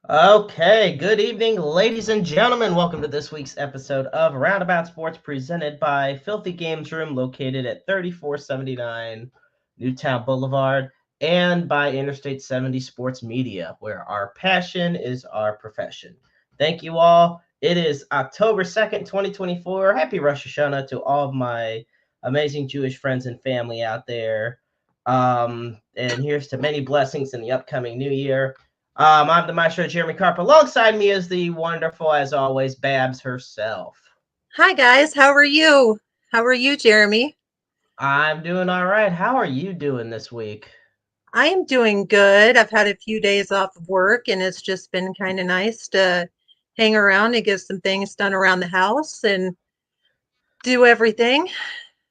Okay, good evening, ladies and gentlemen. Welcome to this week's episode of Roundabout Sports presented by Filthy Games Room, located at 3479 Newtown Boulevard, and by Interstate 70 Sports Media, where our passion is our profession. Thank you all. It is October 2nd, 2024. Happy Rosh Hashanah to all of my amazing Jewish friends and family out there. And here's to many blessings in the upcoming new year. I'm the Maestro, Jeremy Carp. Alongside me is the wonderful, as always, Babs herself. Hi guys, how are you? How are you, Jeremy? I'm doing all right. How are you doing this week? I am doing good. I've had a few days off of work and it's just been kind of nice to hang around and get some things done around the house and do everything.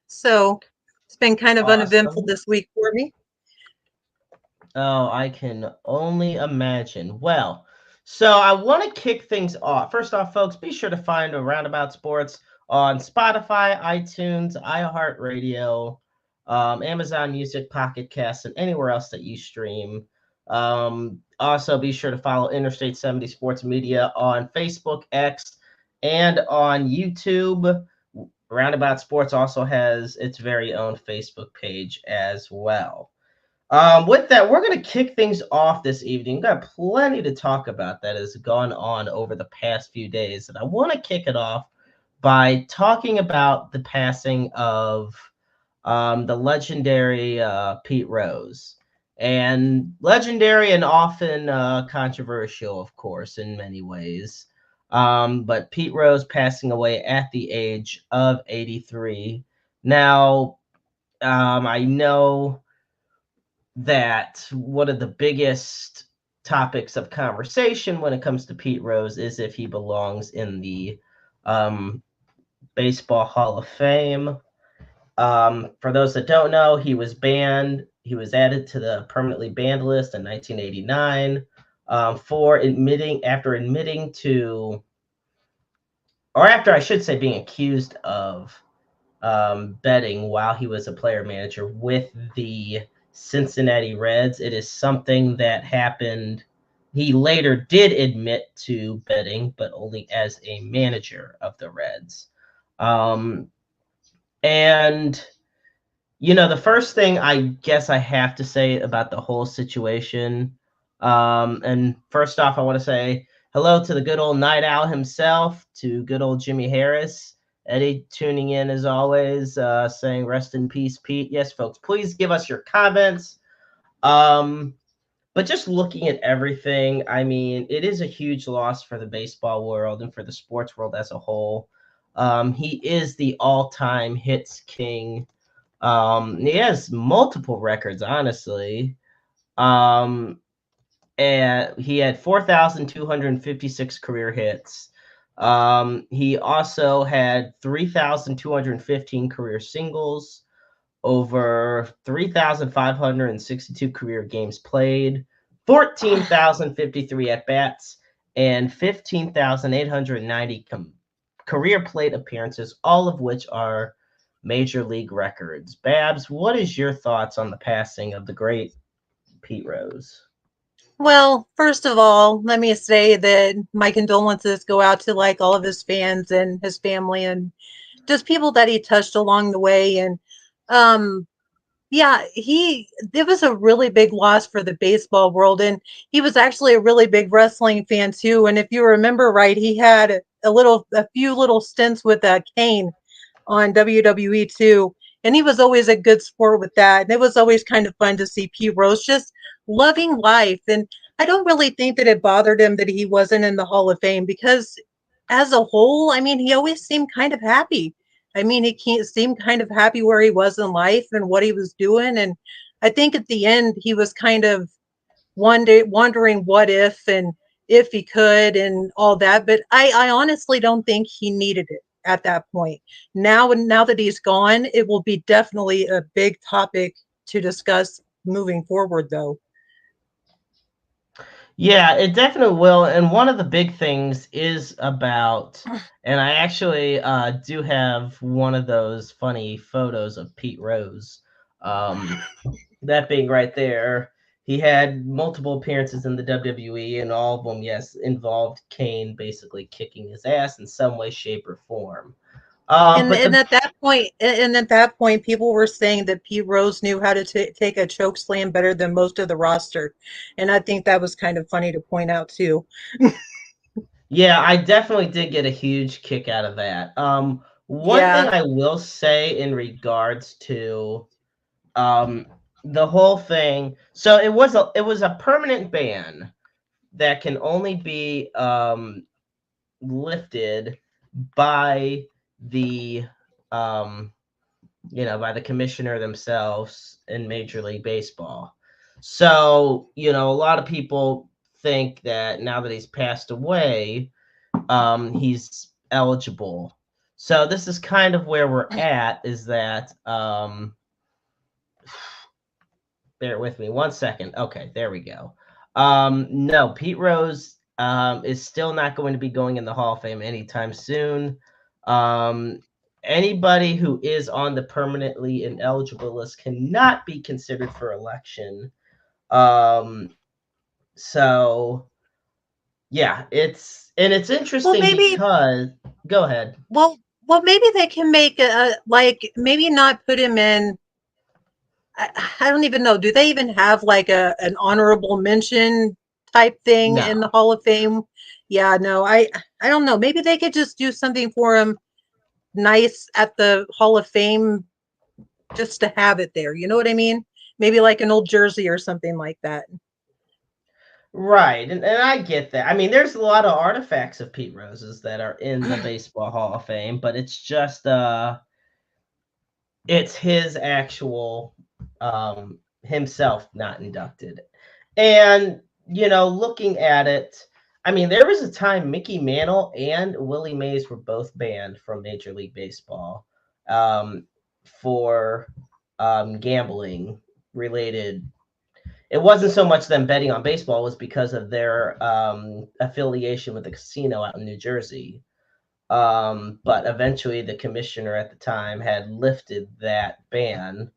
So it's been kind of uneventful Awesome. this week for me. Oh, I can only imagine. Well, so I want to kick things off. First off, folks, be sure to find a Roundabout Sports on Spotify, iTunes, iHeartRadio, Amazon Music, Pocket Casts, and anywhere else that you stream. Also, be sure to follow Interstate 70 Sports Media on Facebook, X, and on YouTube. Roundabout Sports also has its very own Facebook page as well. With that, we're going to kick things off this evening. We've got plenty to talk about that has gone on over the past few days. And I want to kick it off by talking about the passing of the legendary Pete Rose. And legendary and often controversial, of course, in many ways. But Pete Rose passing away at the age of 83. Now, I know that one of the biggest topics of conversation when it comes to Pete Rose is if he belongs in the um, Baseball Hall of Fame. For those that don't know, he was banned. He was added to the permanently banned list in 1989 for admitting to, or after I should say, being accused of betting while he was a player manager with the Cincinnati Reds. It is something that happened. He later did admit to betting, but only as a manager of the Reds. Um, and, the first thing I guess I have to say about the whole situation, and first off, I want to say hello to the good old Night Owl himself, to good old Jimmy Harris. Eddie tuning in as always, saying rest in peace, Pete. Yes, folks, please give us your comments. Um, but just looking at everything, I mean, it is a huge loss for the baseball world and for the sports world as a whole. He is the all-time hits king. He has multiple records, honestly. Um, and he had 4,256 career hits. He also had 3,215 career singles, over 3,562 career games played, 14,053 at bats, and 15,890 career plate appearances, all of which are major league records. Babs, what is your thoughts on the passing of the great Pete Rose? Well, first of all, let me say that my condolences go out to like all of his fans and his family and just people that he touched along the way. And um, yeah, it was a really big loss for the baseball world, and he was actually a really big wrestling fan too. And if you remember right, he had a few little stints with Kane on WWE too, and he was always a good sport with that. And it was always kind of fun to see Pete Rose just loving life. And I don't really think that it bothered him that he wasn't in the Hall of Fame because, as a whole, I mean, he always seemed kind of happy. I mean, he can't seem kind of happy where he was in life and what he was doing. And I think at the end, he was kind of wondering what if he could and all that. But I honestly don't think he needed it at that point. Now that he's gone, it will be definitely a big topic to discuss moving forward, though. Yeah, it definitely will. And one of the big things is about, and I actually do have one of those funny photos of Pete Rose. Um, that being right there, He had multiple appearances in the WWE, and all of them, yes, involved Kane basically kicking his ass in some way, shape, or form. But And the at that point, people were saying that Pete Rose knew how to take a choke slam better than most of the roster, and I think that was kind of funny to point out too. Yeah, I definitely did get a huge kick out of that. One thing Yeah. I will say in regards to um the whole thing, so it was a permanent ban that can only be lifted by the um by the commissioner themselves in Major League Baseball. So, a lot of people think that now that he's passed away, he's eligible. So this is kind of where we're at, is that bear with me one second. Okay, there we go. No, Pete Rose is still not going to be going in the Hall of Fame anytime soon. Um, Anybody who is on the permanently ineligible list cannot be considered for election. Um, so yeah, it's Well, interesting maybe. because go ahead. Well, maybe they can make a like maybe not put him in. I don't even know. Do they even have like an honorable mention type thing No. in the Hall of Fame? Yeah, no, I don't know. Maybe they could just do something for him nice at the Hall of Fame just to have it there. You know what I mean? Maybe like an old jersey or something like that. Right, and I get that. I mean, there's a lot of artifacts of Pete Rose's that are in the Baseball Hall of Fame, but it's just it's his actual himself not inducted. And looking at it, I mean, there was a time Mickey Mantle and Willie Mays were both banned from Major League Baseball for gambling related. It wasn't so much them betting on baseball; it was because of their affiliation with the casino out in New Jersey. But eventually, the commissioner at the time had lifted that ban,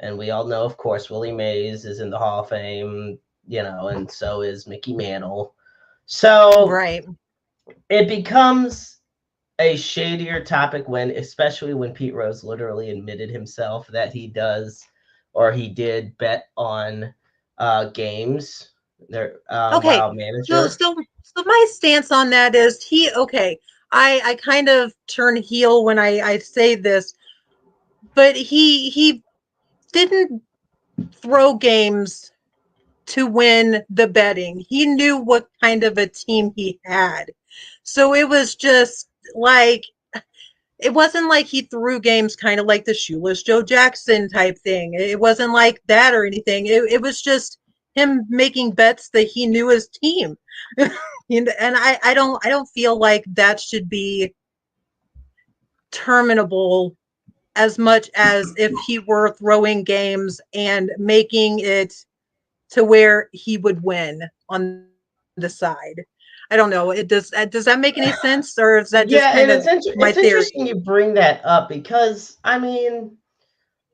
and we all know, of course, Willie Mays is in the Hall of Fame, and so is Mickey Mantle. So Right. it becomes a shadier topic especially when Pete Rose literally admitted himself that he does or he did bet on games there Okay. while So manager. so so my stance on that is he okay. I kind of turn heel when I say this, but he didn't throw games to win the betting. He knew what kind of a team he had. So it was just like it wasn't like he threw games kind of like the shoeless Joe Jackson type thing. It wasn't like that or anything. It was just him making bets that he knew his team. And I don't feel like that should be terminable as much as if he were throwing games and making it to where he would win on the side. I don't know. Does that make any sense, or is that just kind of Yeah, and my it's theory? interesting you bring that up because I mean,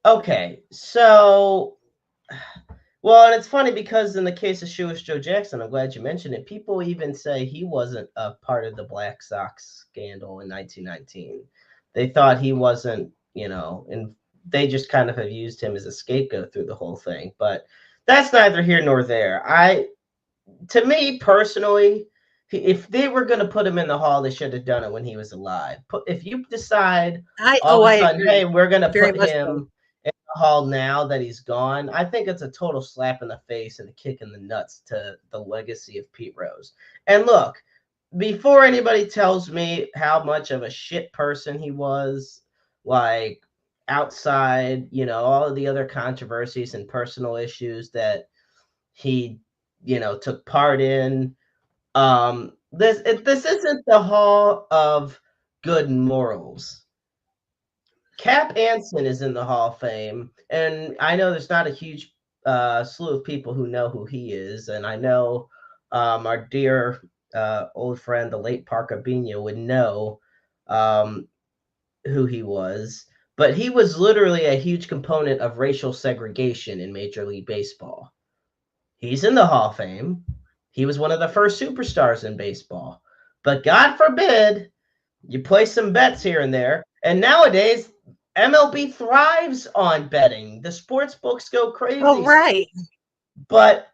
okay, so well, and it's funny because in the case of Shoeless Joe Jackson, I'm glad you mentioned it. People even say he wasn't a part of the Black Sox scandal in 1919. They thought he wasn't, and they just kind of have used him as a scapegoat through the whole thing. But that's neither here nor there. To me personally, if they were going to put him in the hall, they should have done it when he was alive. If you decide all of a I sudden, hey, agree we're going to very put much so. him in the hall now that he's gone, I think it's a total slap in the face and a kick in the nuts to the legacy of Pete Rose. And look, before anybody tells me how much of a shit person he was, like outside, all of the other controversies and personal issues that he, took part in. This isn't the hall of good morals. Cap Anson is in the Hall of Fame, and I know there's not a huge slew of people who know who he is, and I know our dear old friend, the late Parker Benia, would know um, who he was, but he was literally a huge component of racial segregation in Major League Baseball. He's in the Hall of Fame. He was one of the first superstars in baseball. But God forbid you play some bets here and there. And nowadays, MLB thrives on betting. The sports books go Oh, crazy. right. But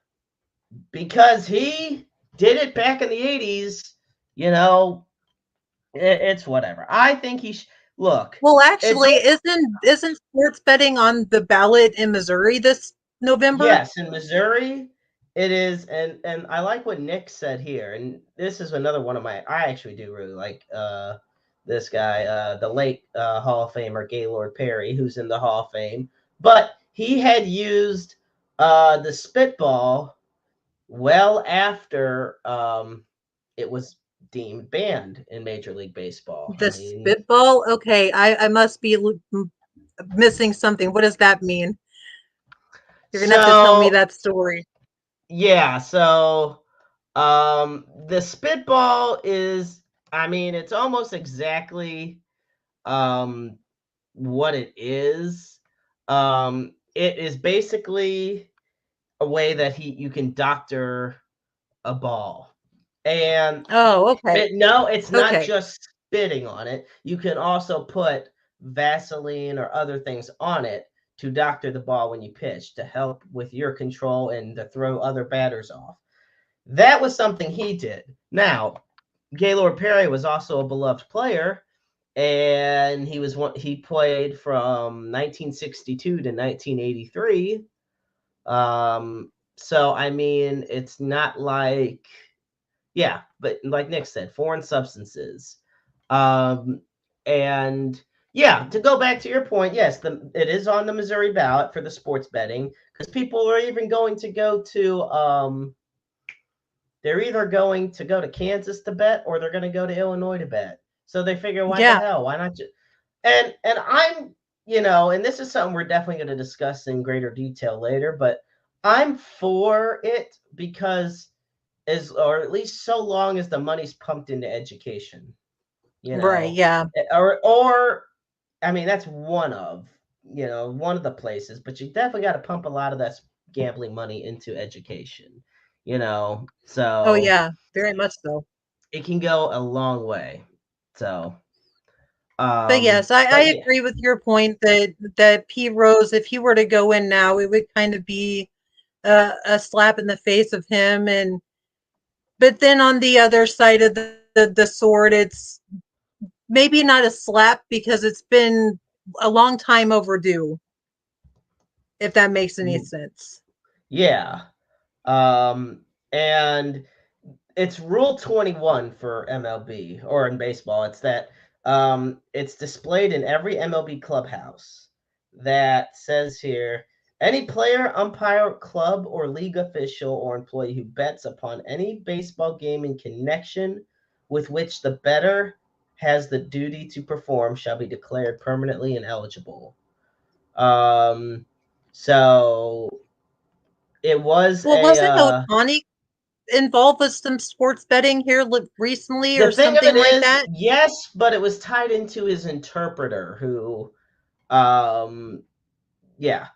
because he did it back in the 80s, it's whatever. I think look. Well, It's actually, isn't sports betting on the ballot in Missouri this November? Yes, in Missouri it is, and I like what Nick said here, and this is another one of I actually do really like this guy, the late Hall of Famer Gaylord Perry, who's in the Hall of Fame, but he had used the spitball well after it was deemed banned in Major League Baseball. I The mean, spitball? Okay, I must be missing something. What does that mean? You're gonna have to tell me so that story. yeah, so the spitball is, I mean, it's almost exactly um what it is. It is basically a way that you can doctor a ball. And Oh, okay. no, it's not Okay. just spitting on it. You can also put Vaseline or other things on it to doctor the ball when you pitch to help with your control and to throw other batters off. That was something he did. Now, Gaylord Perry was also a beloved player, and he played from 1962 to 1983. So I mean, it's not like, yeah, but like Nick said, foreign substances. Um, and yeah, to go back to your point, yes, it is on the Missouri ballot for the sports betting because people are even going to go to they're either going to go to Kansas to bet or they're going to go to Illinois to bet. So they figure, what the Yeah. hell? Why not just and I'm, and this is something we're definitely going to discuss in greater detail later, but I'm for it because or at least so long as the money's pumped into education, Right. Yeah. or I mean that's one of the places, but you definitely got to pump a lot of that gambling money into education, Oh, so yeah. Very much so. it can go a long way. So, But yes, I but yeah, agree with your point that P Rose, if he were to go in now, it would kind of be a slap in the face of him. And but then on the other side of the sword, it's maybe not a slap because it's been a long time overdue. If that makes any sense. yeah, and it's Rule 21 for MLB or in baseball. It's that it's displayed in every MLB clubhouse that says here any player, umpire, club, or league official or employee who bets upon any baseball game in connection with which the bettor has the duty to perform shall be declared permanently ineligible. Um, so it was Well, a wasn't Otani involved with some sports betting here recently the or thing of something it like is, that? yes, but it was tied into his interpreter who, um, yeah,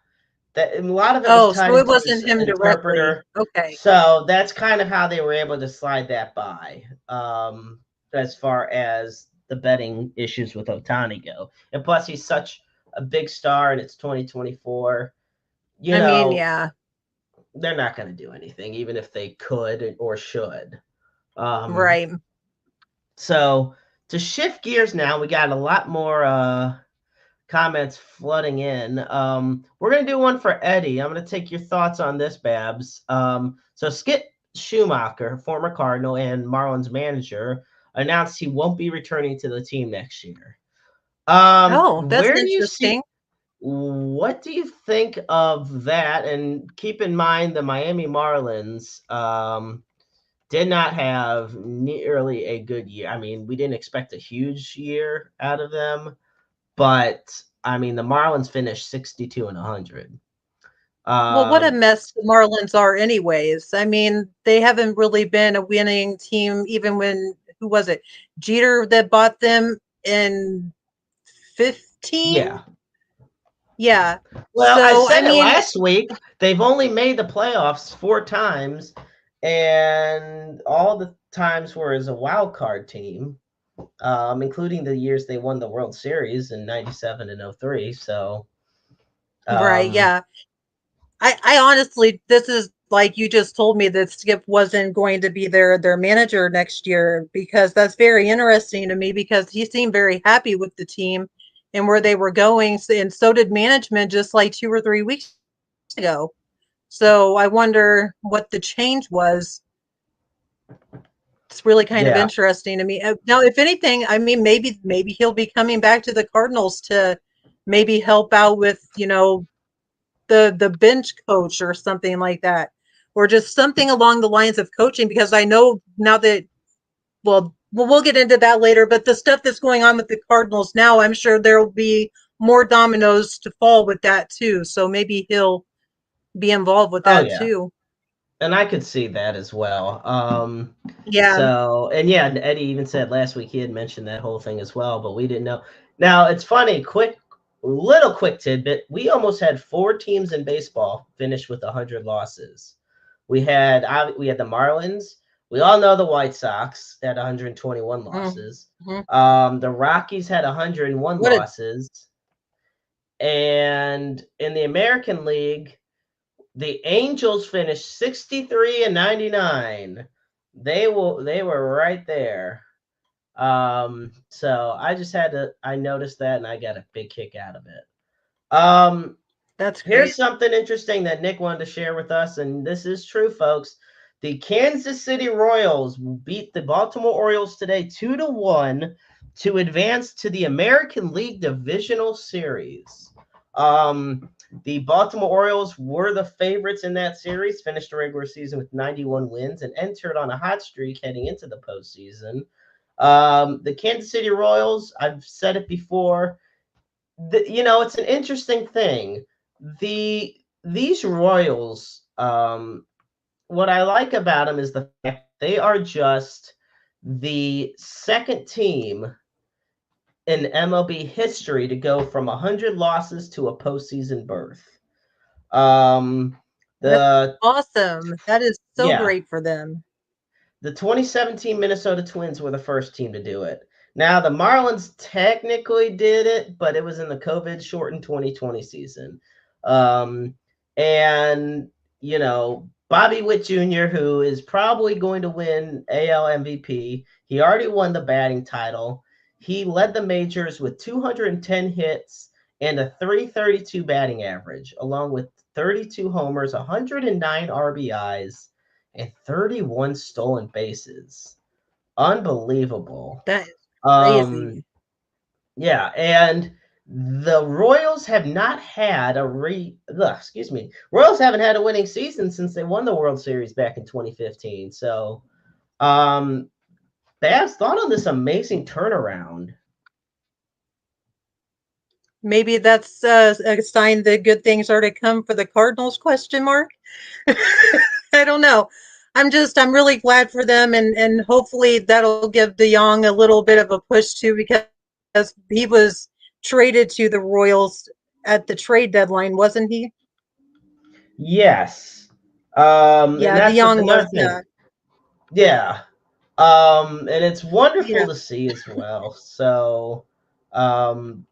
that a lot of it was Oh, tied so it into his wasn't him directly. interpreter. Okay. So that's kind of how they were able to slide that by, as far as the betting issues with Otani go. And plus, he's such a big star, and it's 2024. You I mean, know, yeah. they're not going to do anything, even if they could or should. Um, Right. So to shift gears now, we got a lot more comments flooding in. We're gonna do one for Eddie. I'm gonna take your thoughts on this, Babs. So Skip Schumacher, former Cardinal and Marlins manager, announced he won't be returning to the team next year. Oh, that's Where do you see? interesting. What do you think of that? And keep in mind the Miami Marlins. Did not have nearly a good year. I mean, we didn't expect a huge year out of them, but I mean, the Marlins finished 62 and 100. Well, what a Um, mess the Marlins are anyways. I mean, they haven't really been a winning team even when who was it? Jeter that bought them in 15? yeah, Yeah. Well, I So, I said it mean, last week. They've only made the playoffs 4 times, and all the times were as a wild card team, including the years they won the World Series in '97 and '03. So, right. um, Yeah. I honestly, this is like you just told me that Skip wasn't going to be their manager next year because that's very interesting to me because he seemed very happy with the team and where they were going, and so did management just like 2 or 3 weeks ago. So I wonder what the change was. It's really kind of yeah. interesting to me. Now, if anything, I mean, maybe he'll be coming back to the Cardinals to maybe help out with the bench coach or something like that, or just something along the lines of coaching. Because I know now that we'll get into that later, but the stuff that's going on with the Cardinals now, I'm sure there will be more dominoes to fall with that too. So maybe he'll be involved with Oh, that yeah. too. And I could see that as well. Yeah, So, and yeah, and Eddie even said last week he had mentioned that whole thing as well, but we didn't know. Now, it's funny, quick tidbit. We almost had 4 teams in baseball finish with 100 losses. We had the Marlins. We all know the White Sox had 121 losses. mm-hmm. The Rockies had 101 What a losses. And in the American League, the Angels finished 63 and 99. They were right there. So I noticed that and I got a big kick out of it. Um, That's Here's great. something interesting that Nick wanted to share with us, and this is true, folks. The Kansas City Royals beat the Baltimore Orioles today 2-1 to advance to the American League Divisional Series. The Baltimore Orioles were the favorites in that series, finished the regular season with 91 wins, and entered on a hot streak heading into the postseason. The Kansas City Royals, I've said it before, it's an interesting thing. These Royals, what I like about them is the fact they are just the second team in MLB history to go from 100 losses to a postseason berth. Um, That's the awesome. That is so yeah, great for them. The 2017 Minnesota Twins were the first team to do it. Now, the Marlins technically did it, but it was in the COVID shortened 2020 season. Um, and, Bobby Witt Jr., who is probably going to win AL MVP, he already won the batting title. He led the majors with 210 hits and a 332 batting average, along with 32 homers, 109 RBIs, and 31 stolen bases. Unbelievable. That is Um, crazy. yeah, and the Royals have not had Royals haven't had a winning season since they won the World Series back in 2015. So, um, Babs, thought on this amazing turnaround. Maybe that's a sign that good things are to come for the Cardinals, question mark. I don't know. I'm really glad for them, and hopefully that'll give DeYoung a little bit of a push too because he was traded to the Royals at the trade deadline, wasn't he? Yes. And Yeah, that's DeYoung another was. thing. Yeah. And it's wonderful Yeah. to see as well. So, um,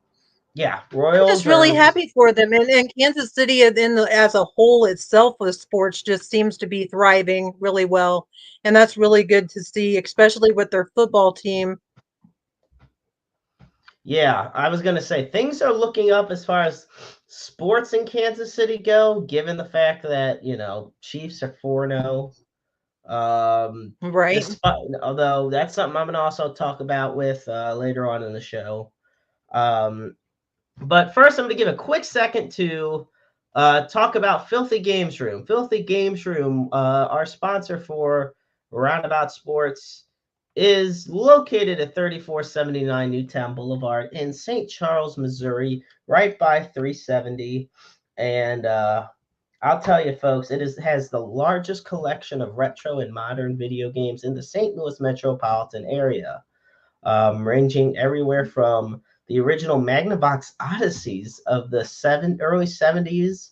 yeah, I'm just Royals really are happy for them, and Kansas City as a whole itself with sports just seems to be thriving really well, and that's really good to see, especially with their football team. Yeah, I was gonna say things are looking up as far as sports in Kansas City go, given the fact that Chiefs are 4-0. Right. Despite although that's something I'm gonna also talk about with later on in the show. Um, but first, I'm gonna give a quick second to talk about Filthy Games Room. Filthy Games Room, our sponsor for Roundabout Sports, is located at 3479 Newtown Boulevard in St. Charles, Missouri, right by 370. And I'll tell you, folks, has the largest collection of retro and modern video games in the St. Louis metropolitan area, ranging everywhere from the original Magnavox Odysseys of the early 70s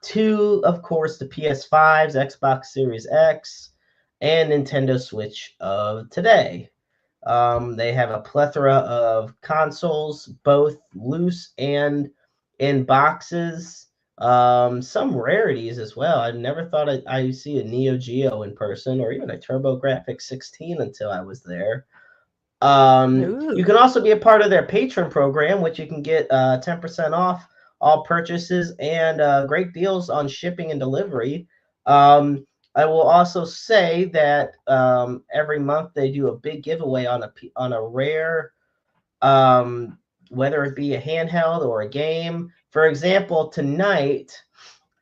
to, of course, the PS5s, Xbox Series X, and Nintendo Switch of today. They have a plethora of consoles, both loose and in boxes. Some rarities as well. I never thought I'd see a Neo Geo in person or even a TurboGrafx 16 until I was there. You can also be a part of their patron program, which you can get 10% off all purchases and great deals on shipping and delivery. I will also say that every month they do a big giveaway on a rare, whether it be a handheld or a game. For example, tonight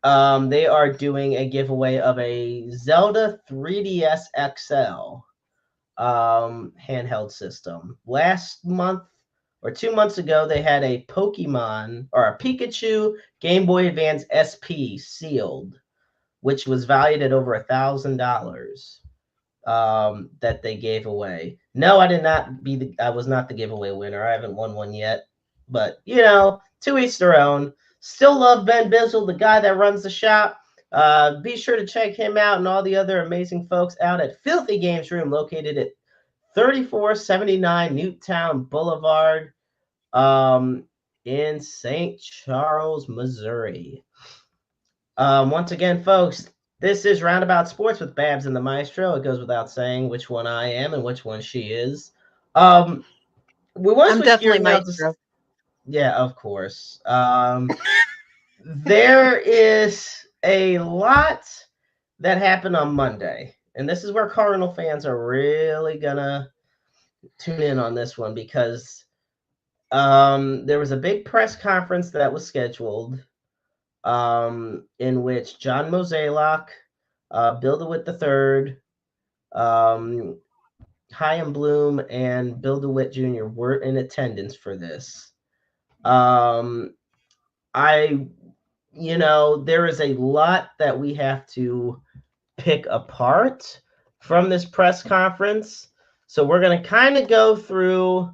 they are doing a giveaway of a Zelda 3DS XL handheld system. Last month or 2 months ago, they had a Pokemon or a Pikachu Game Boy Advance SP sealed, which was valued at over $1,000 that they gave away. No, I was not the giveaway winner. I haven't won one yet, but to each their own. Still love Ben Bizzle, the guy that runs the shop. Be sure to check him out and all the other amazing folks out at Filthy Games Room, located at 3479 Newtown Boulevard, in St. Charles, Missouri. Once again, folks, this is Roundabout Sports with Babs and the Maestro. It goes without saying which one I am and which one she is. We want to switch definitely gears now. Maestro. Yeah, of course. There is a lot that happened on Monday, and this is where Cardinal fans are really gonna tune in on this one because there was a big press conference that was scheduled in which John Mozeliak, Bill DeWitt III, Chaim Bloom, and Bill DeWitt Jr. were in attendance for this. There is a lot that we have to pick apart from this press conference. So we're going to kind of go through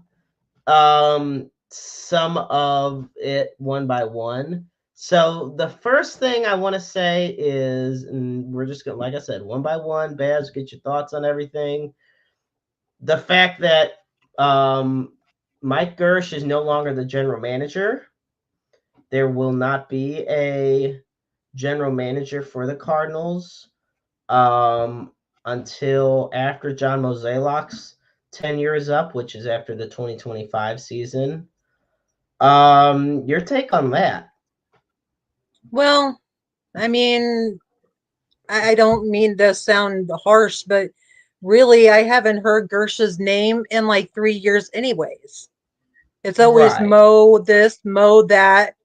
some of it one by one. So the first thing I want to say is, and we're just going to, like I said, one by one. Babs, get your thoughts on everything. The fact that Mike Gersh is no longer the general manager. There will not be a general manager for the Cardinals until after John Mozeliak's tenure is up, which is after the 2025 season. Your take on that? Well, I mean, I don't mean to sound harsh, but really, I haven't heard Gersh's name in like 3 years, anyways. It's always Right. Mo this, Mo that.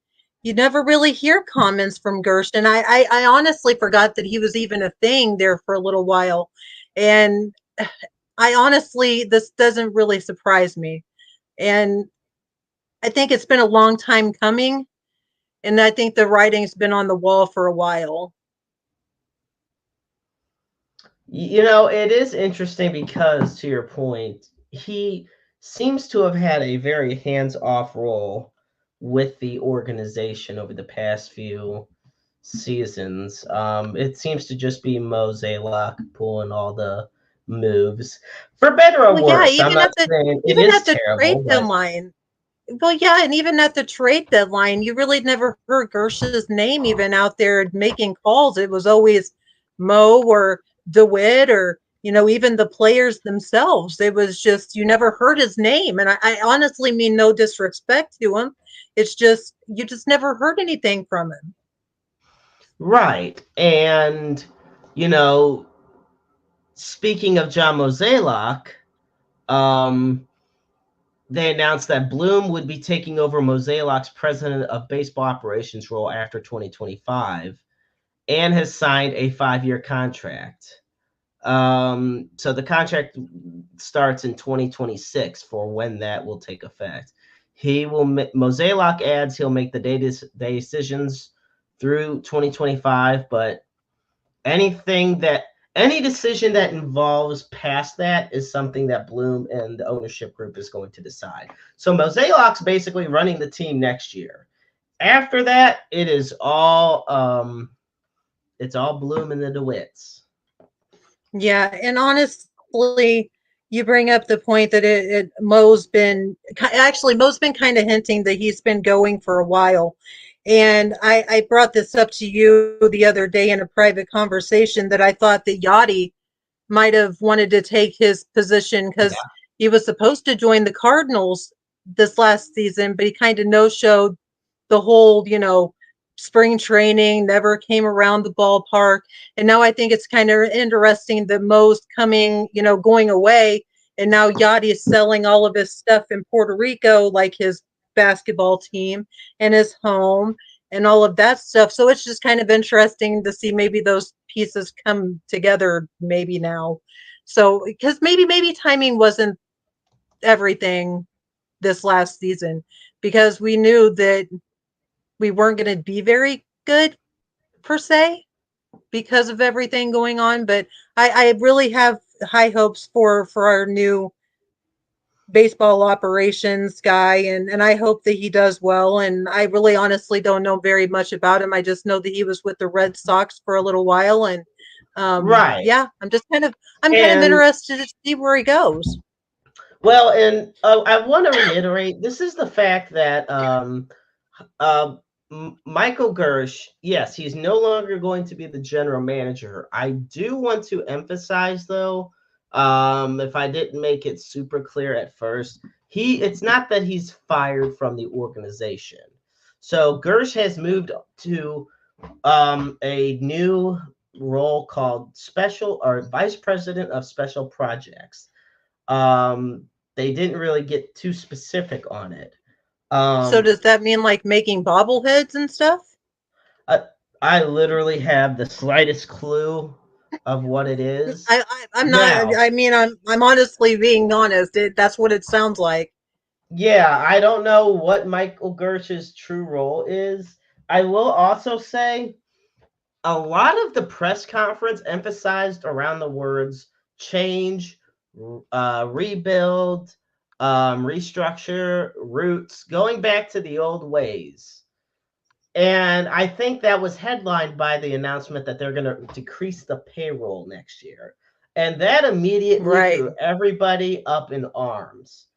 You never really hear comments from Gersh, and I honestly forgot that he was even a thing there for a little while, and I honestly, this doesn't really surprise me, and I think it's been a long time coming, and I think the writing's been on the wall for a while. It is interesting because, to your point, he seems to have had a very hands-off role with the organization over the past few seasons. It seems to just be Mozeliak pulling all the moves, for better or Well, yeah, worse. I'm not saying it even is at the trade terrible, but deadline. Well, yeah, and even at the trade deadline, you really never heard Gersh's name even out there making calls. It was always Mo or DeWitt or, even the players themselves. It was just, you never heard his name. And I honestly mean no disrespect to him. It's just, you just never heard anything from him. right. And you know, speaking of John Mozeliak, um, they announced that Bloom would be taking over Mozeliak's president of baseball operations role after 2025 and has signed a 5-year contract. So the contract starts in 2026 for when that will take effect. Mozeliak adds he'll make the day decisions through 2025, but anything that Any decision that involves past that is something that Bloom and the ownership group is going to decide. So Mosaic basically running the team next year. After that, it's all Bloom and the DeWitts. Yeah, and honestly, you bring up the point that Mo's been kind of hinting that he's been going for a while. And I brought this up to you the other day in a private conversation that I thought that Yachty might have wanted to take his position because Yeah. he was supposed to join the Cardinals this last season, but he kind of no showed the whole, spring training, never came around the ballpark. And now I think it's kind of interesting that Mo's coming, going away. And now Yachty is selling all of his stuff in Puerto Rico, like his basketball team and his home and all of that stuff. So it's just kind of interesting to see maybe those pieces come together maybe now. So because maybe timing wasn't everything this last season because we knew that we weren't going to be very good per se because of everything going on. But I really have high hopes for our new baseball operations guy, and I hope that he does well. And I really honestly don't know very much about him. I just know that he was with the Red Sox for a little while, and Right. yeah, I'm kind of And interested to see where he goes. well, and I want to reiterate this is the fact that uh, Michael Gersh, yes, he's no longer going to be the general manager. I do want to emphasize, though, if I didn't make it super clear at first, it's not that he's fired from the organization. So Gersh has moved to a new role called special or vice president of special projects. Um, they didn't really get too specific on it. So Um, does that mean like making bobbleheads and stuff? I, I literally have the slightest clue of what it is. I'm not. Now, I mean, I'm honestly being honest. That's what it sounds like. yeah, I don't know what Michael Gersh's true role is. I will also say a lot of the press conference emphasized around the words change, rebuild, restructure, roots, going back to the old ways. And I think that was headlined by the announcement that they're going to decrease the payroll next year. And that immediately Right. threw everybody up in arms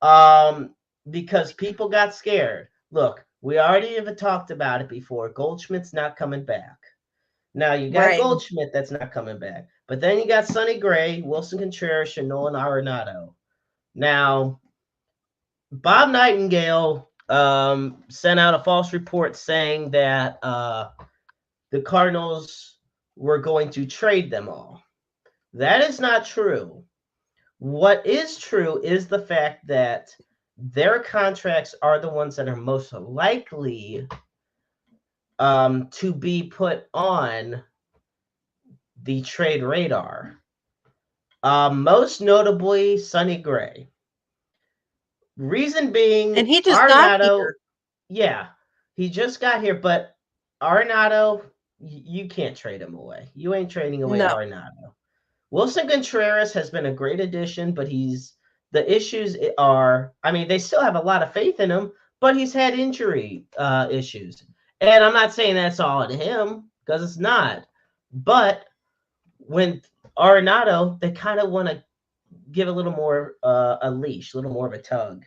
um, because people got scared. Look, we already have talked about it before. Goldschmidt's not coming back. Now you got Right. Goldschmidt that's not coming back. But then you got Sonny Gray, Wilson Contreras, and Nolan Arenado. Now, Bob Nightingale sent out a false report saying that the Cardinals were going to trade them all. That is not true. What is true is the fact that their contracts are the ones that are most likely to be put on the trade radar. Most notably, Sonny Gray. Reason being, And he just got Arenado, here. yeah, he just got here, but Arenado, you can't trade him away. You ain't trading away No. Arenado. Wilson Contreras has been a great addition, but the issues are, I mean, they still have a lot of faith in him, but he's had injury issues. And I'm not saying that's all on him, because it's not. But when Arenado, they kind of want to give a little more a leash, a little more of a tug.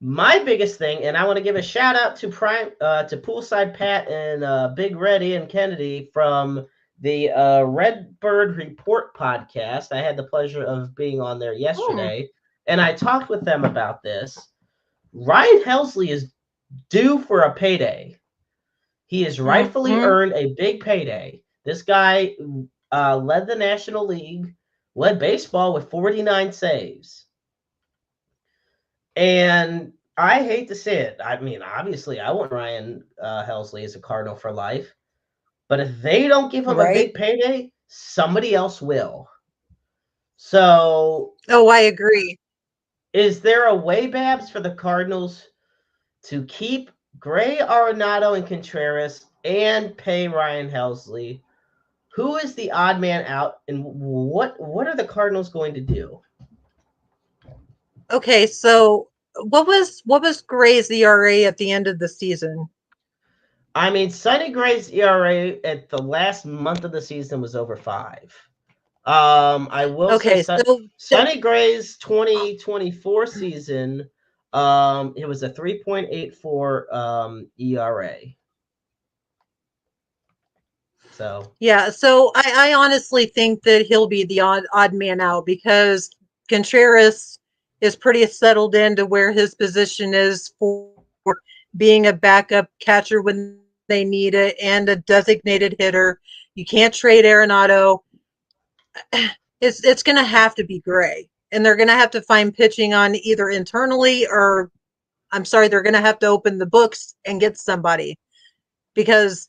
My biggest thing, and I want to give a shout out to to Poolside Pat and Big Reddy and Kennedy from the Redbird Report podcast. I had the pleasure of being on there Hmm. yesterday, and I talked with them about this. Ryan Helsley is due for a payday. He has rightfully Hmm. earned a big payday. This guy led the National League, led baseball with 49 saves. And I hate to say it. I mean, obviously, I want Ryan Helsley as a Cardinal for life. But if they don't give him a Right. big payday, somebody else will. So, Oh, I agree. is there a way, Babs, for the Cardinals to keep Gray, Arenado, and Contreras and pay Ryan Helsley? Who is the odd man out, and what are the Cardinals going to do? Okay, so what was Gray's ERA at the end of the season? I mean, Sonny Gray's ERA at the last month of the season was over 5. I will say Okay, so Sonny Gray's 2024 season, it was a 3.84 ERA. So yeah, so I honestly think that he'll be the odd man out because Contreras is pretty settled into where his position is for being a backup catcher when they need it and a designated hitter. You can't trade Arenado. It's going to have to be Gray, and they're going to have to find pitching on either internally or I'm sorry, they're going to have to open the books and get somebody because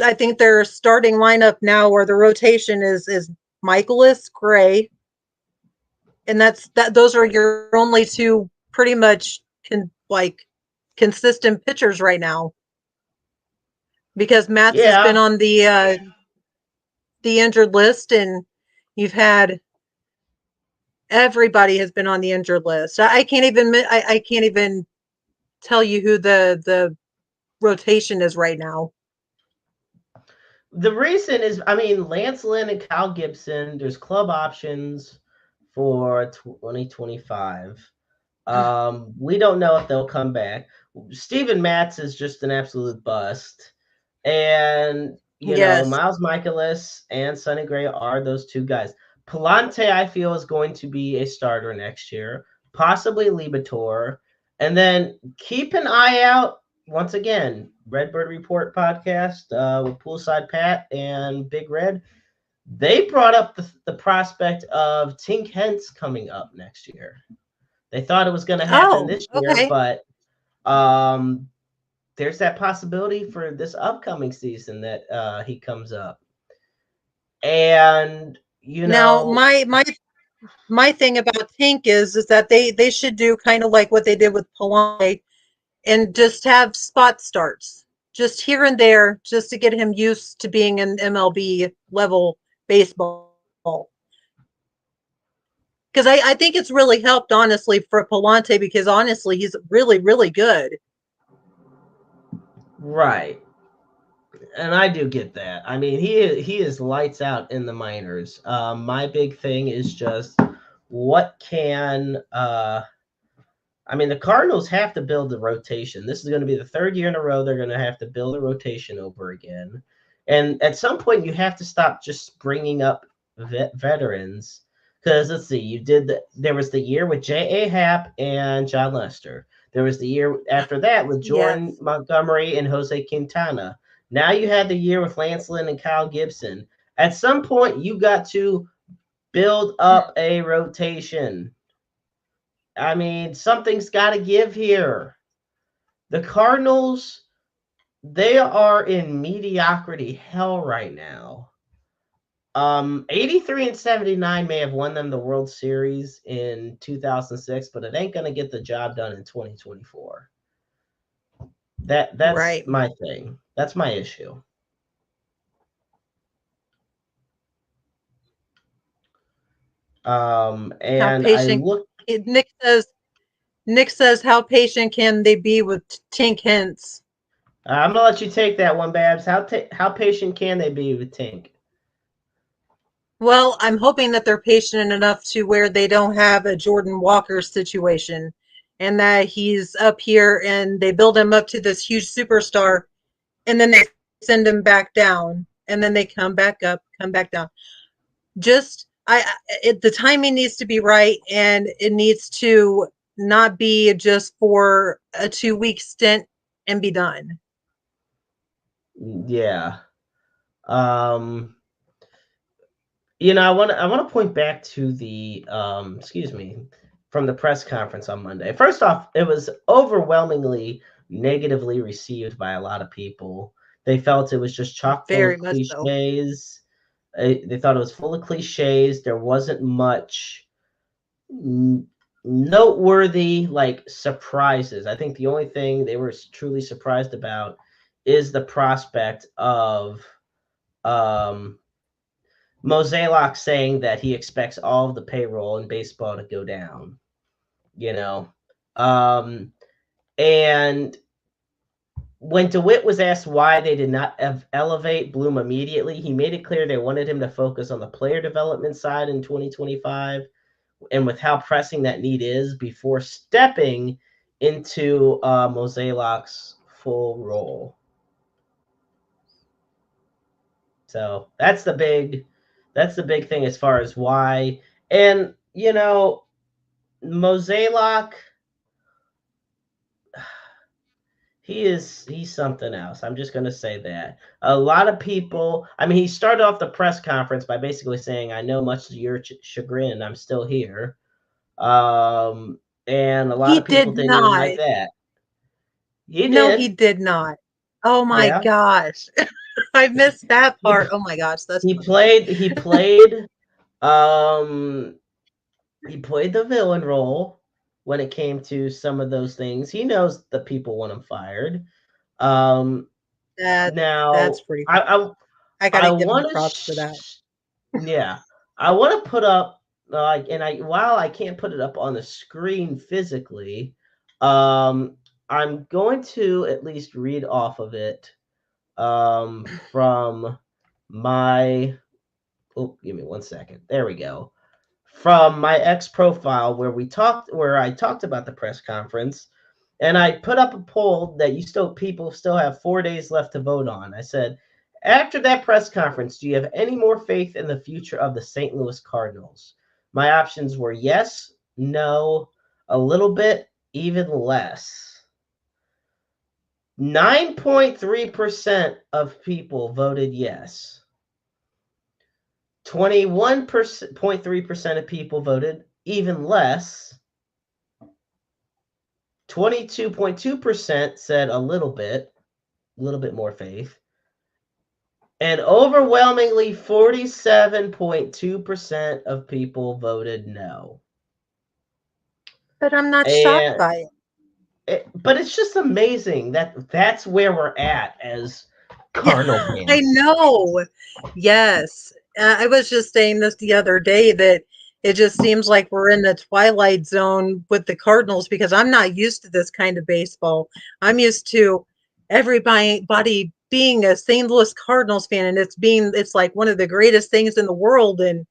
I think their starting lineup now or the rotation is Michaelis, Gray, and those are your only two pretty much consistent pitchers right now because Matz has been yeah, on the injured list and you've had everybody has been on the injured list. I can't even tell you who the rotation is right now. the reason is, I mean, Lance Lynn and Kyle Gibson. There's club options for 2025. We don't know if they'll come back. Steven Matz is just an absolute bust. And, Yes. Miles Michaelis and Sonny Gray are those two guys. Palante, I feel, is going to be a starter next year, possibly Libator. And then keep an eye out, once again, Redbird Report podcast with Poolside Pat and Big Red. They brought up the prospect of Tink Hence coming up next year. They thought it was going to happen Oh, this year, okay. but um, there's that possibility for this upcoming season that he comes up. And Now my thing about Tink is that they should do kind of like what they did with Palante and just have spot starts, just here and there, just to get him used to being in MLB level baseball. Because I think it's really helped, honestly, for Palante because honestly, he's really, really good. right, and I do get that. I mean, he is lights out in the minors. My big thing is just what can I mean, the Cardinals have to build the rotation. This is going to be the third year in a row they're going to have to build a rotation over again. And at some point, you have to stop just bringing up veterans. Because let's see, there was the year with J.A. Happ and John Lester. There was the year after that with Jordan Yes. Montgomery and Jose Quintana. Now you had the year with Lance Lynn and Kyle Gibson. At some point, you got to build up a rotation. I mean, something's got to give here. The Cardinals, they are in mediocrity hell right now. 83 and 79 may have won them the World Series in 2006, but it ain't gonna get the job done in 2024. That's Right. my thing. That's my issue. How And I patient look. Nick says how patient can they be with Tink Hints? I'm gonna let you take that one, Babs. How patient can they be with Tink? Well, I'm hoping that they're patient enough to where they don't have a Jordan Walker situation and that he's up here and they build him up to this huge superstar and then they send him back down and then they come back up, come back down. Just the timing needs to be right and it needs to not be just for a 2 week stint and be done. Yeah. Um, I want to point back to the excuse me, from the press conference on Monday. First off, it was overwhelmingly negatively received by a lot of people. They felt it was just chock full Very of much so. cliches. They thought it was full of cliches. There wasn't much noteworthy like surprises. I think the only thing they were truly surprised about is the prospect of um Mozeliak saying that he expects all of the payroll in baseball to go down, you know. And when DeWitt was asked why they did not elevate Bloom immediately, he made it clear they wanted him to focus on the player development side in 2025 and with how pressing that need is before stepping into Mozeliak's full role. So that's the big thing as far as why. And Mozeliak, he's something else. I'm just gonna say that. A lot of people, I mean, he started off the press conference by basically saying, "I know much to your chagrin, I'm still here." And a lot He of people did didn't even not. like that. He No, he did. did not. Oh my Yeah. gosh. I missed that He part. Oh my gosh, that's he funny. played he played um he played the villain role when it came to some of those things. He knows the people want him fired. Um That that's Now pretty I funny. I, I I gotta give him want props for that. yeah, I want to put up and I while I can't put it up on the screen physically, I'm going to at least read off of it from my oh, give me 1 second. There we go. From my X profile where I talked about the press conference, and I put up a poll that people still have 4 days left to vote on. I said, after that press conference, do you have any more faith in the future of the St. Louis Cardinals? My options were yes, no, a little bit, even less. 9.3% of people voted yes. 21.3% of people voted even less. 22.2% said a little bit more faith. And overwhelmingly 47.2% of people voted no. But I'm not shocked And by but it's just amazing that that's where we're at as it. Cardinal I fans. know. Yes. I was just saying this the other day that it just seems like we're in the twilight zone with the Cardinals because I'm not used to this kind of baseball. I'm used to everybody being a St. Louis Cardinals fan, and it's like one of the greatest things in the world, and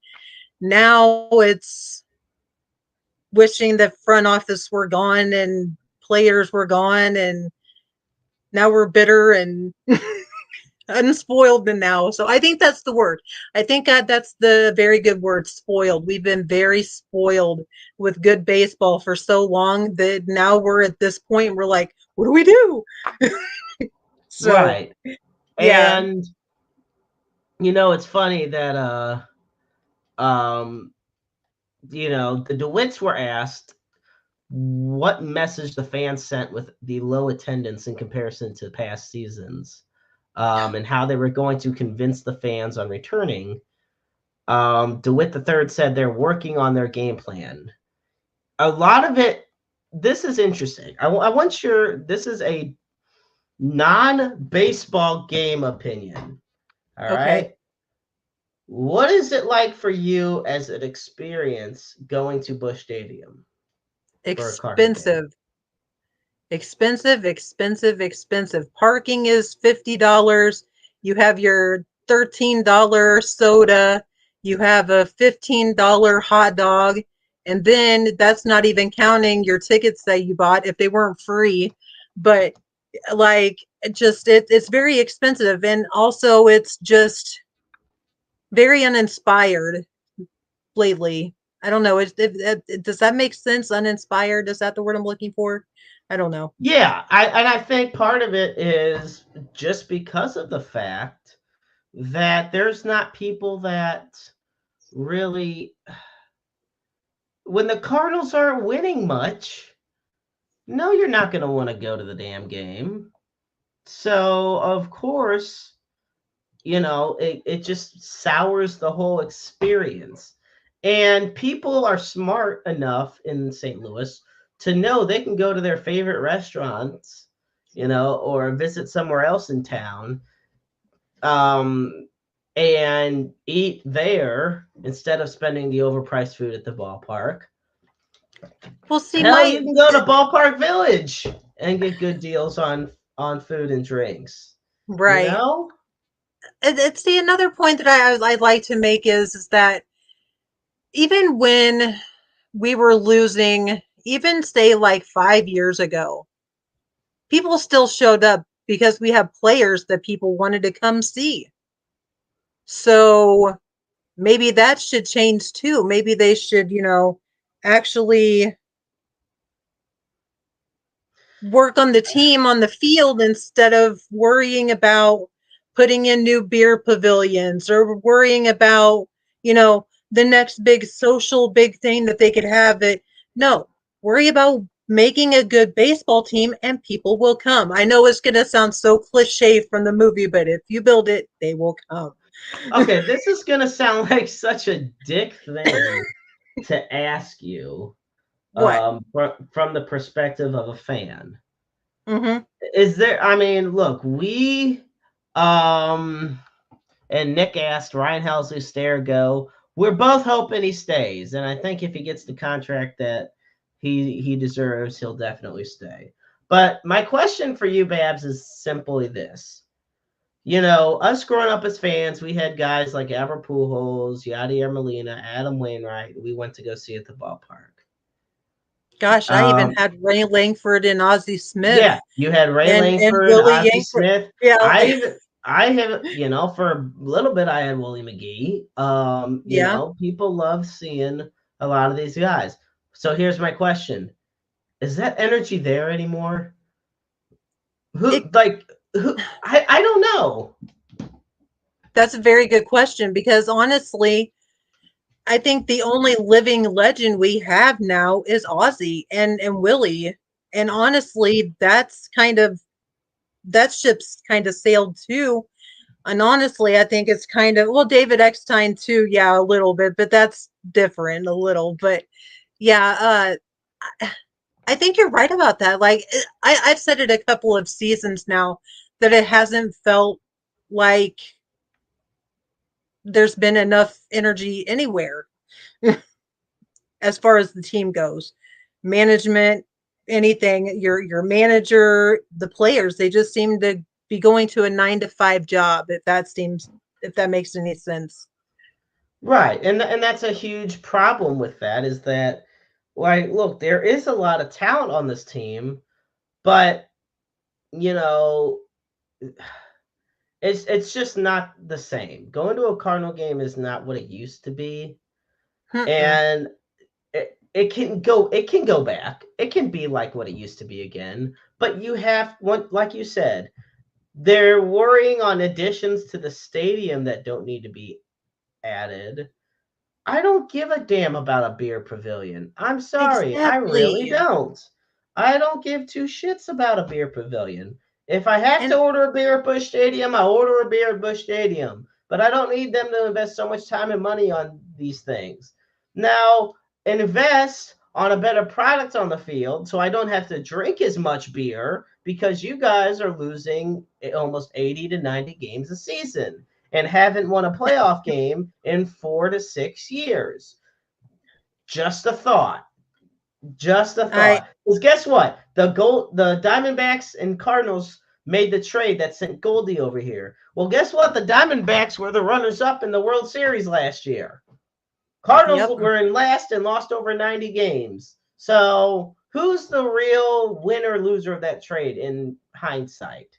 now it's wishing the front office were gone and players were gone, and now we're bitter and unspoiled now. So I think that's the word. I think that's the very good word, spoiled. We've been very spoiled with good baseball for so long that now we're at this point, we're like, what do we do? So Right. yeah. And it's funny that um the DeWitts were asked what message the fans sent with the low attendance in comparison to past seasons, and how they were going to convince the fans on returning. DeWitt III said they're working on their game plan. A lot of it, this is interesting. I want this is a non-baseball game opinion. All Okay. right. What is it like for you as an experience going to Busch Stadium for a Cardinal game? Expensive. Expensive. Parking is $50. You have your $13 soda. You have a $15 hot dog. And then that's not even counting your tickets that you bought if they weren't free. But like it's very expensive. And also it's just very uninspired lately. I don't know. Does that make sense? Uninspired? Is that the word I'm looking for? I don't know. Yeah, I think part of it is just because of the fact that there's not people that really, when the Cardinals aren't winning much, no, you're not going to want to go to the damn game. So, of course, it just sours the whole experience. And people are smart enough in St. Louis to know they can go to their favorite restaurants, or visit somewhere else in town, um, and eat there instead of spending the overpriced food at the ballpark. Well, see, Hell, you can go to Ballpark Village and get good deals on food and drinks. You right. know? It's the another point that I'd like to make is that even when we were losing, even say like 5 years ago, people still showed up because we have players that people wanted to come see. So maybe that should change too. Maybe they should, actually work on the team on the field instead of worrying about putting in new beer pavilions or worrying about, the next big social big thing that they could have. It no, worry about making a good baseball team and people will come. I know it's going to sound so cliche from the movie, but if you build it, they will come. Okay, this is gonna sound like such a dick thing to ask you, What? from the perspective of a fan. Mm-hmm. Is there? I mean, look, um, and Nick asked Ryan Helsley, stay or go. We're both hoping he stays, and I think if he gets the contract that he deserves, he'll definitely stay. But my question for you, Babs, is simply this: us growing up as fans, we had guys like Albert Pujols, Yadier Molina, Adam Wainwright. We went to go see at the ballpark. Gosh, I even Um, had Ray Langford and Ozzie Smith yeah, you had Ray and Langford, Willie Ozzie Yankford. Smith. Yeah, I have, for a little bit, I had Willie McGee. yeah. People love seeing a lot of these guys. So here's my question: is that energy there anymore? Who, It like, who? I don't know. That's a very good question because honestly, I think the only living legend we have now is Ozzy and Willie. And honestly, that ship's kind of sailed too. And honestly, I think it's kind of well, David Eckstein too, yeah, a little bit, but that's different a little. But yeah, I think you're right about that. Like I've said it a couple of seasons now that it hasn't felt like there's been enough energy anywhere as far as the team goes. Management, anything, your manager, the players, they just seem to be going to a 9 to 5 job, if that makes any sense. Right, and that's a huge problem with that is that, like, look, there is a lot of talent on this team, but you know, it's just not the same. Going to a Cardinal game is not what it used to be, Mm-mm. and it can go back. It can be like what it used to be again, but you have what, like you said, they're worrying on additions to the stadium that don't need to be added. I don't give a damn about a beer pavilion. I'm sorry, I really Exactly. don't. I don't give two shits about a beer pavilion. If I have to And order a beer at Busch Stadium, I order a beer at Busch Stadium. But I don't need them to invest so much time and money on these things. Now, invest on a better product on the field so I don't have to drink as much beer because you guys are losing almost 80 to 90 games a season and haven't won a playoff game in 4 to 6 years. Just a thought. Just a I thought. Because guess what? The Diamondbacks and Cardinals made the trade that sent Goldie over here. Well, guess what? The Diamondbacks were the runners-up in the World Series last year. Cardinals yep. were in last and lost over 90 games. So who's the real winner loser of that trade in hindsight?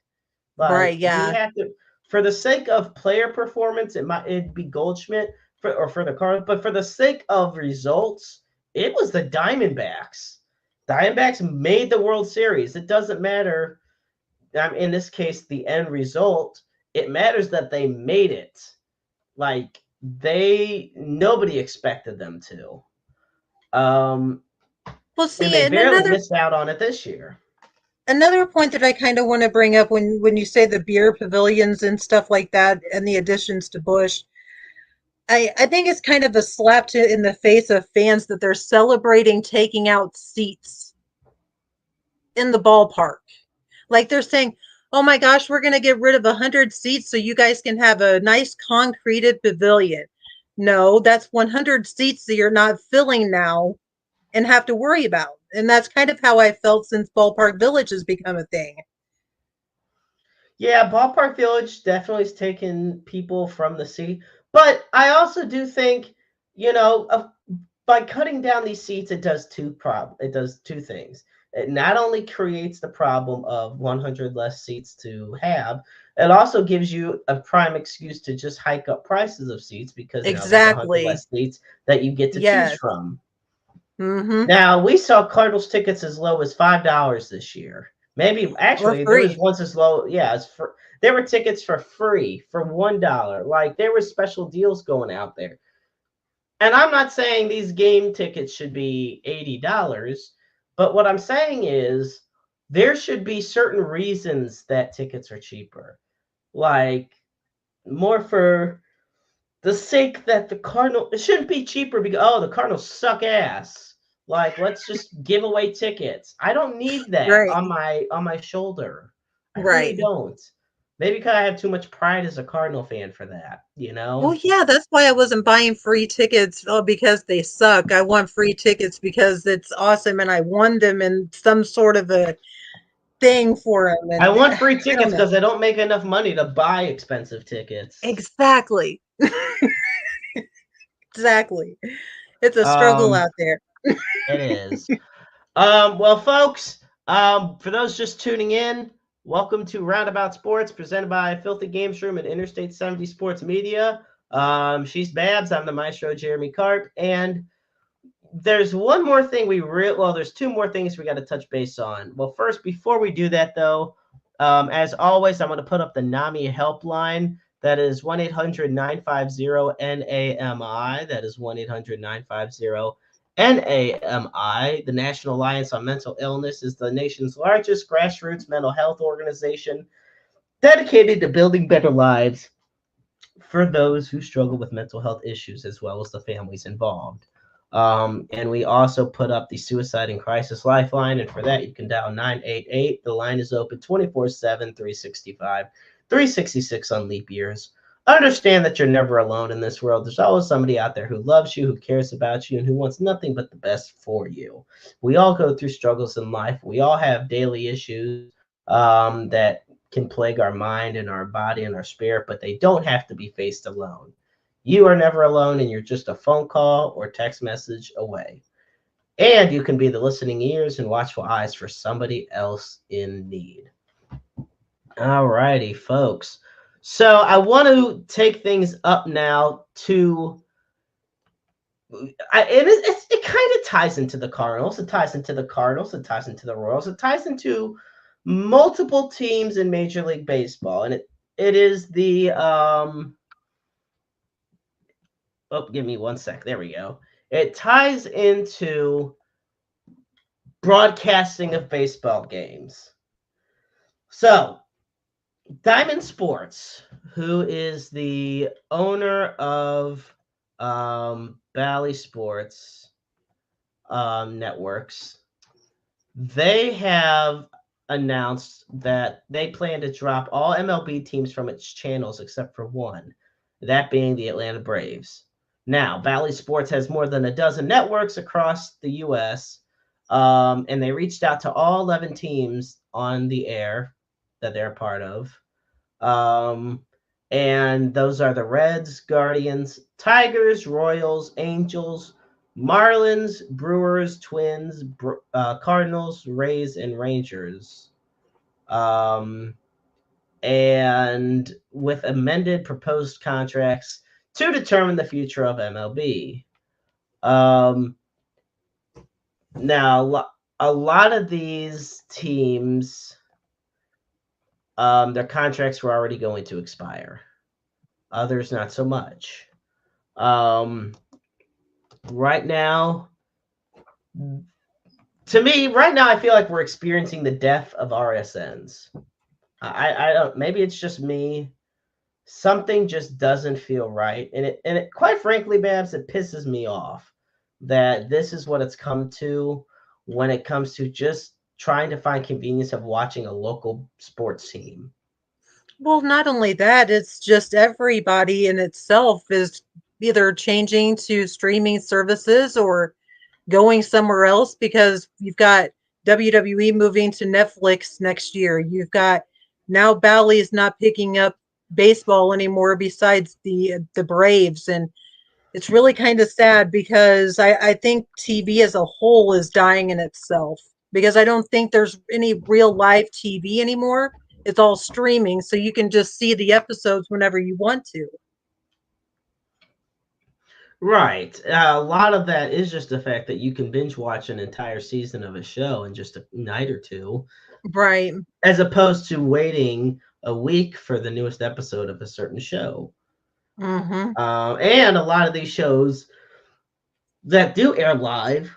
Right, Like we yeah. have to, for the sake of player performance, it'd be Goldschmidt for the Cardinals, but for the sake of results, it was the Diamondbacks. Diamondbacks made the World Series. It doesn't matter. In this case, the end result. It matters that they made it. Like nobody expected them to. Um, Well, and see, they and barely missed out on it this year. another point that I kind of want to bring up when you say the beer pavilions and stuff like that and the additions to Bush, I think it's kind of a slap in the face of fans that they're celebrating taking out seats in the ballpark. Like they're saying, oh my gosh, we're going to get rid of 100 seats so you guys can have a nice concreted pavilion. No, that's 100 seats that you're not filling now and have to worry about. And that's kind of how I felt since Ballpark Village has become a thing. Yeah, Ballpark Village definitely has taken people from the city, but I also do think, by cutting down these seats, it does two things. It not only creates the problem of 100 less seats to have, it also gives you a prime excuse to just hike up prices of seats because now there's 100 Exactly. less seats that you get to choose Yes. from. Mm-hmm. Now we saw Cardinals tickets as low as $5 this year. Maybe Or actually there was free. once as low. Yeah, there were tickets for free for $1. Like there were special deals going out there. And I'm not saying these game tickets should be $80, but what I'm saying is there should be certain reasons that tickets are cheaper. Like more for the sake that the Cardinal it shouldn't be cheaper because the Cardinals suck ass. Like let's just give away tickets. I don't need that Right. on my shoulder. I really Right. don't. Maybe because I have too much pride as a Cardinal fan for that, Well, yeah, that's why I wasn't buying free tickets because they suck. I want free tickets because it's awesome and I won them in some sort of a thing for them. I And want free I don't tickets know. because I don't make enough money to buy expensive tickets. Exactly. Exactly. It's a struggle Um, out there. it is. Well, folks, for those just tuning in, welcome to Roundabout Sports, presented by Filthy Games Room and Interstate 70 Sports Media. She's Babs. I'm the Maestro, Jeremy Carp, and there's one more thing there's two more things we got to touch base on. Well, first, before we do that, though, as always, I'm going to put up the NAMI helpline. That is 1-800-950-NAMI. That is 1-800-950-NAMI. The National Alliance on Mental Illness is the nation's largest grassroots mental health organization dedicated to building better lives for those who struggle with mental health issues as well as the families involved. And we also put up the Suicide and Crisis Lifeline. And for that, you can dial 988. The line is open 24/7, 365, 366 on leap years. Understand that you're never alone in this world. There's always somebody out there who loves you, who cares about you, and who wants nothing but the best for you. We all go through struggles in life. We all have daily issues that can plague our mind and our body and our spirit, but they don't have to be faced alone. You are never alone, and you're just a phone call or text message away. And you can be the listening ears and watchful eyes for somebody else in need. All righty, folks. So I want to take things up now to. It kind of ties into the Cardinals. It ties into the Cardinals. It ties into the Royals. It ties into multiple teams in Major League Baseball, and it is the give me one sec. There we go. It ties into broadcasting of baseball games. So, Diamond Sports, who is the owner of Bally Sports networks, they have announced that they plan to drop all MLB teams from its channels except for one, that being the Atlanta Braves. Now, Bally Sports has more than a dozen networks across the U.S., and they reached out to all 11 teams on the air that they're part of. And those are the Reds, Guardians, Tigers, Royals, Angels, Marlins, Brewers, Twins, Cardinals, Rays, and Rangers. Um, and with amended proposed contracts to determine the future of MLB. Now, a lot of these teams, their contracts were already going to expire. Others, not so much. Right now, to me, right now, I feel like we're experiencing the death of RSNs. I don't. Maybe it's just me. Something just doesn't feel right, and it quite frankly, Babs, it pisses me off that this is what it's come to when it comes to just trying to find convenience of watching a local sports team. Well, not only that, it's just everybody in itself is either changing to streaming services or going somewhere else because you've got WWE moving to Netflix next year. You've got now Bally's not picking up baseball anymore besides the Braves. And it's really kind of sad because I think TV as a whole is dying in itself because I don't think there's any real live TV anymore. It's all streaming, so you can just see the episodes whenever you want to. Right. A lot of that is just the fact that you can binge watch an entire season of a show in just a night or two, Right. as opposed to waiting a week for the newest episode of a certain show. Mm-hmm. And a lot of these shows that do air live,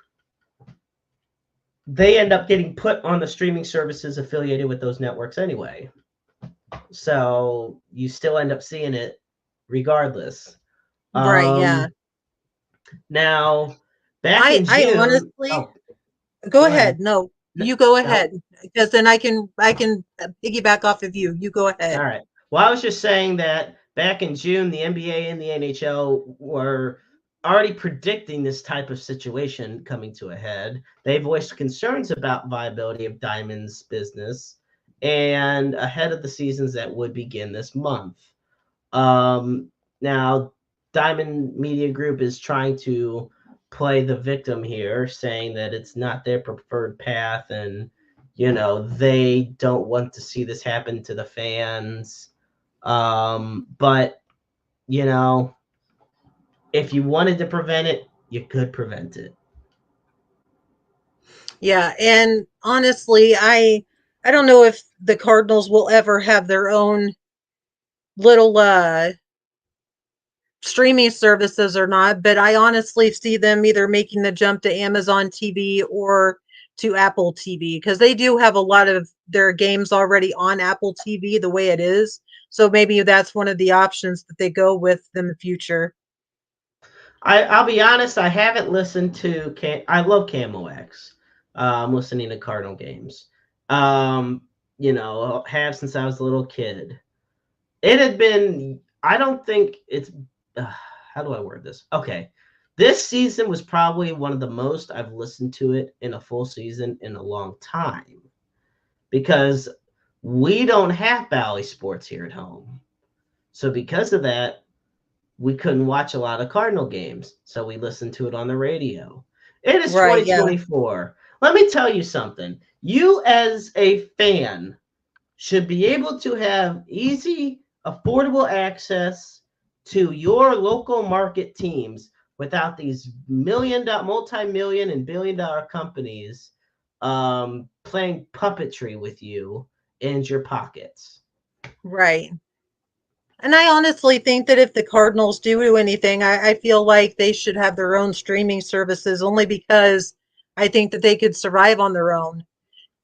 they end up getting put on the streaming services affiliated with those networks anyway. So you still end up seeing it regardless. Right. Yeah. Now, back I in I June, honestly oh, go go ahead. ahead. No, No, you go no, ahead because then I can piggyback off of you. You go all ahead. right. Well, I was just saying that back in June, the NBA and the NHL were already predicting this type of situation coming to a head. They voiced concerns about viability of Diamond's business and ahead of the seasons that would begin this month. Now, Diamond Media Group is trying to play the victim here, saying that it's not their preferred path and, they don't want to see this happen to the fans. But, you know, if you wanted to prevent it, you could prevent it. Yeah, and honestly, I don't know if the Cardinals will ever have their own little streaming services or not, but I honestly see them either making the jump to Amazon TV or to Apple TV because they do have a lot of their games already on Apple TV the way it is. So maybe that's one of the options that they go with in the future. I'll be honest, I haven't listened to I love Camo X. Listening to Cardinal games. Um, have since I was a little kid. It had been, I don't think it's, how do I word this? Okay. This season was probably one of the most I've listened to it in a full season in a long time because we don't have Bally Sports here at home. So because of that, we couldn't watch a lot of Cardinal games. So we listened to it on the radio. It is Right, yeah. 2024. Let me tell you something. You, as a fan, should be able to have easy, affordable access to your local market teams without these multi-million and billion-dollar companies playing puppetry with you and your pockets. Right. And I honestly think that if the Cardinals do anything, I feel like they should have their own streaming services only because I think that they could survive on their own.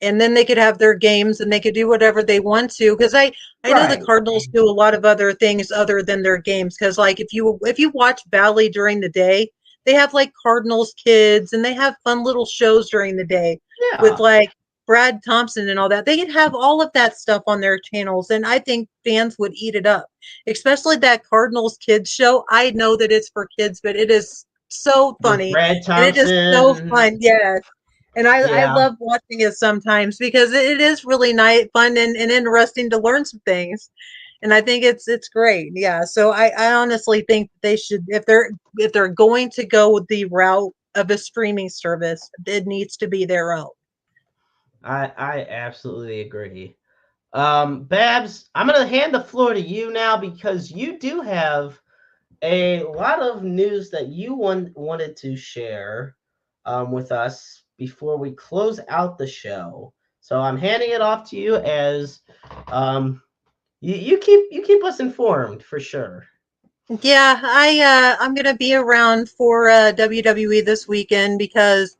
And then they could have their games and they could do whatever they want to because I know the Right. Cardinals do a lot of other things other than their games because like if you watch Bally during the day, they have like Cardinals kids and they have fun little shows during the day with Yeah. like Brad Thompson and all that. They could have all of that stuff on their channels and I think fans would eat it up. Especially that Cardinals kids show. I know that it's for kids, but it is so With funny Brad and it is so Thompson. fun. Yeah, and I Yeah. love watching it sometimes because it is really nice, fun, and interesting to learn some things. And I think it's great. Yeah. So I honestly think they should if they're going to go with the route of a streaming service, it needs to be their own. I absolutely agree. Babs, I'm going to hand the floor to you now because you do have a lot of news that you wanted to share with us before we close out the show. So I'm handing it off to you as you keep us informed for sure. Yeah, I'm gonna be around for WWE this weekend because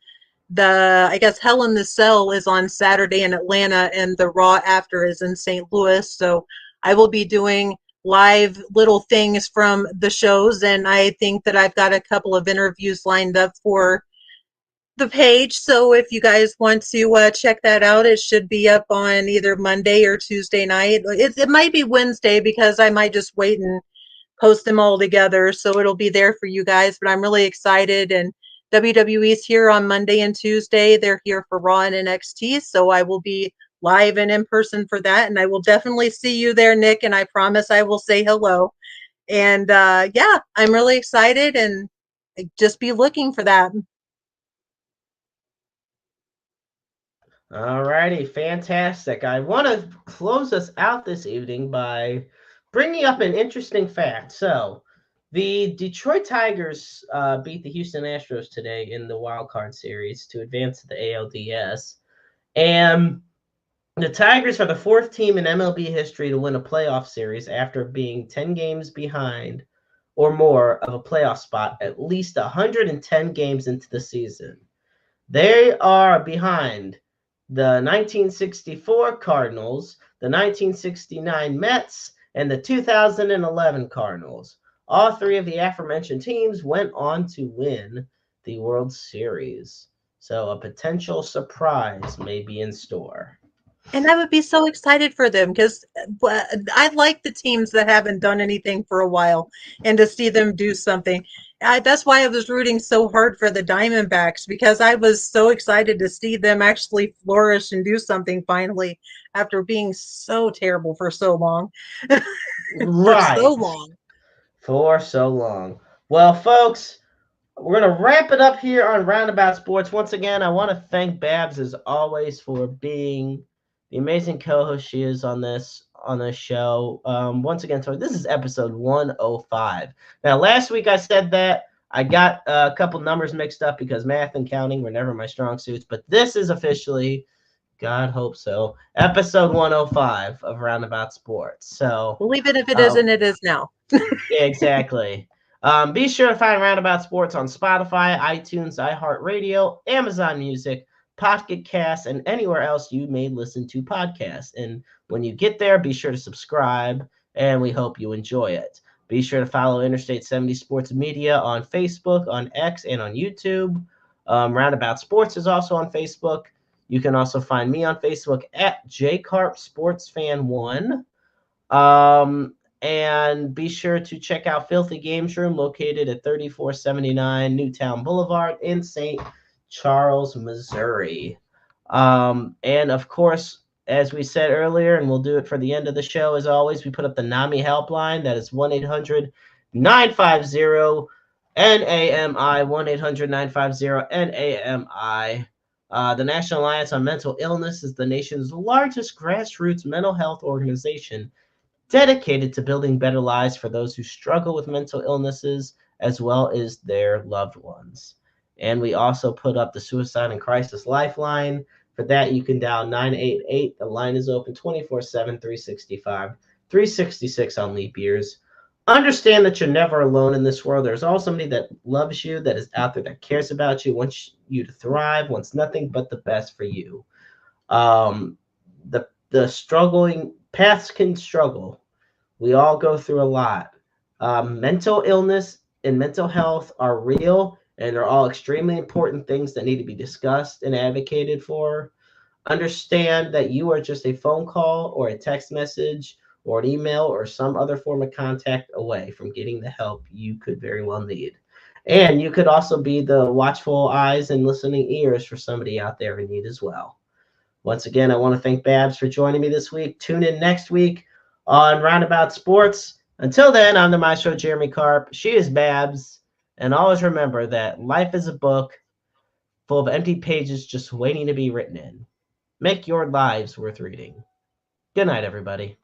the I guess Hell in the Cell is on Saturday in Atlanta and the Raw after is in St. Louis. So I will be doing live little things from the shows and I think that I've got a couple of interviews lined up for the page. So if you guys want to check that out, it should be up on either Monday or Tuesday night. It might be Wednesday because I might just wait and post them all together. So it'll be there for you guys. But I'm really excited. And WWE's here on Monday and Tuesday. They're here for Raw and NXT. So I will be live and in person for that. And I will definitely see you there, Nick. And I promise I will say hello. And yeah, I'm really excited and just be looking for that. All righty, fantastic. I want to close us out this evening by bringing up an interesting fact. So, the Detroit Tigers beat the Houston Astros today in the wild card series to advance to the ALDS. And the Tigers are the fourth team in MLB history to win a playoff series after being 10 games behind or more of a playoff spot at least 110 games into the season. They are behind the 1964 Cardinals, the 1969 Mets, and the 2011 Cardinals. All three of the aforementioned teams went on to win the World Series. So a potential surprise may be in store. And I would be so excited for them because I like the teams that haven't done anything for a while and to see them do something. That's why I was rooting so hard for the Diamondbacks because I was so excited to see them actually flourish and do something finally after being so terrible for so long. For so Right. long. For so long. Well, folks, we're going to wrap it up here on Roundabout Sports. Once again, I want to thank Babs as always for being the amazing co-host she is on this show. Once again, so this is episode 105. Now, last week I said that I got a couple numbers mixed up because math and counting were never my strong suits, but this is officially, God hope so, episode 105 of Roundabout Sports. So, Believe it if it isn't, it is now. yeah, exactly. Be sure to find Roundabout Sports on Spotify, iTunes, iHeartRadio, Amazon Music, Pocket Cast, and anywhere else you may listen to podcasts. And when you get there, be sure to subscribe, and we hope you enjoy it. Be sure to follow Interstate 70 Sports Media on Facebook, on X, and on YouTube. Roundabout Sports is also on Facebook. You can also find me on Facebook at jcarpsportsfan1. And be sure to check out Filthy Games Room, located at 3479 Newtown Boulevard in St. Charles, Missouri. And of course, as we said earlier, and we'll do it for the end of the show, as always, we put up the NAMI helpline. That is 1-800-950 NAMI, 1-800-950 NAMI. The National Alliance on Mental Illness is the nation's largest grassroots mental health organization dedicated to building better lives for those who struggle with mental illnesses as well as their loved ones. And we also put up the Suicide and Crisis Lifeline. For that, you can dial 988. The line is open 24/7, 365, 366 on leap years. Understand that you're never alone in this world. There's always somebody that loves you, that is out there, that cares about you, wants you to thrive, wants nothing but the best for you. The struggling paths can struggle. We all go through a lot. Mental illness and mental health are real, and they're all extremely important things that need to be discussed and advocated for. Understand that you are just a phone call or a text message or an email or some other form of contact away from getting the help you could very well need. And you could also be the watchful eyes and listening ears for somebody out there in need as well. Once again, I want to thank Babs for joining me this week. Tune in next week on Roundabout Sports. Until then, I'm the Maestro, Jeremy Karp. She is Babs. And always remember that life is a book full of empty pages just waiting to be written in. Make your lives worth reading. Good night, everybody.